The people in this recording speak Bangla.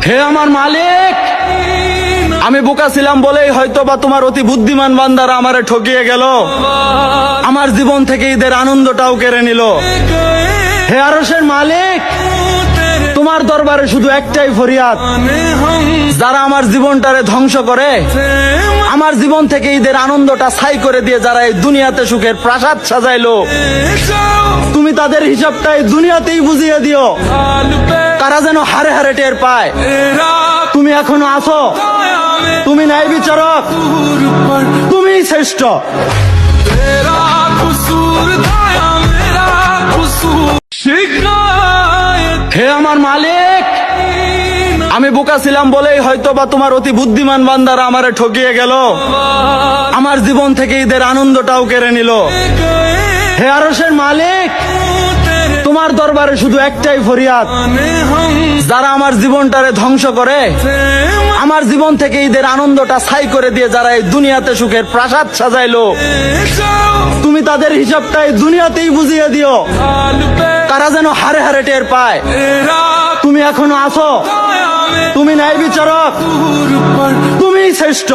হে আমার মালিক, আমি বোকা ছিলাম বলেই হয়তো বা তোমার অতি বুদ্ধিমান বান্দারা আমারে ঠকিয়ে গেল, আমার জীবন থেকে ঈদের আনন্দটাও কেড়ে নিল। হে আরশের মালিক, তোমার দরবারে শুধু একটাই ফরিয়াদ, যারা আমার জীবনটারে ধ্বংস করে, আমার জীবন থেকে ঈদের আনন্দটা ছাই করে দিয়ে যারা এই দুনিয়াতে সুখের প্রাসাদ সাজাইলো, তুমি তাদের হিসাবটা এই দুনিয়াতেই বুঝিয়ে দিও, তারা যেন হারে হারে টের পায় তুমি এখনো আছো, তুমি ন্যায় বিচারক, তুমি শ্রেষ্ঠ। হে আমার মালিক, আমি বোকা ছিলাম বলেই হয়তো বা তোমার অতি বুদ্ধিমান বান্দারা আমারে ঠকিয়ে গেল, আমার জীবন থেকে ঈদের আনন্দটাও কেড়ে নিল। হে আরশের মালিক, তোমার দরবারে শুধু একটাই ফরিয়াদ, যারা আমার জীবনটারে ধ্বংস করে, আমার জীবন থেকে ঈদের আনন্দটা ছাই করে দিয়ে যারা এই দুনিয়াতে সুখের প্রাসাদ সাজাইলো, তুমি তাদের হিসাবটা এই দুনিয়াতেই বুঝিয়ে দিও, তারা যেন হারে হারে টের পায় তুমি এখনো আছো, তুমি ন্যায় বিচারক, তুমি শ্রেষ্ঠ।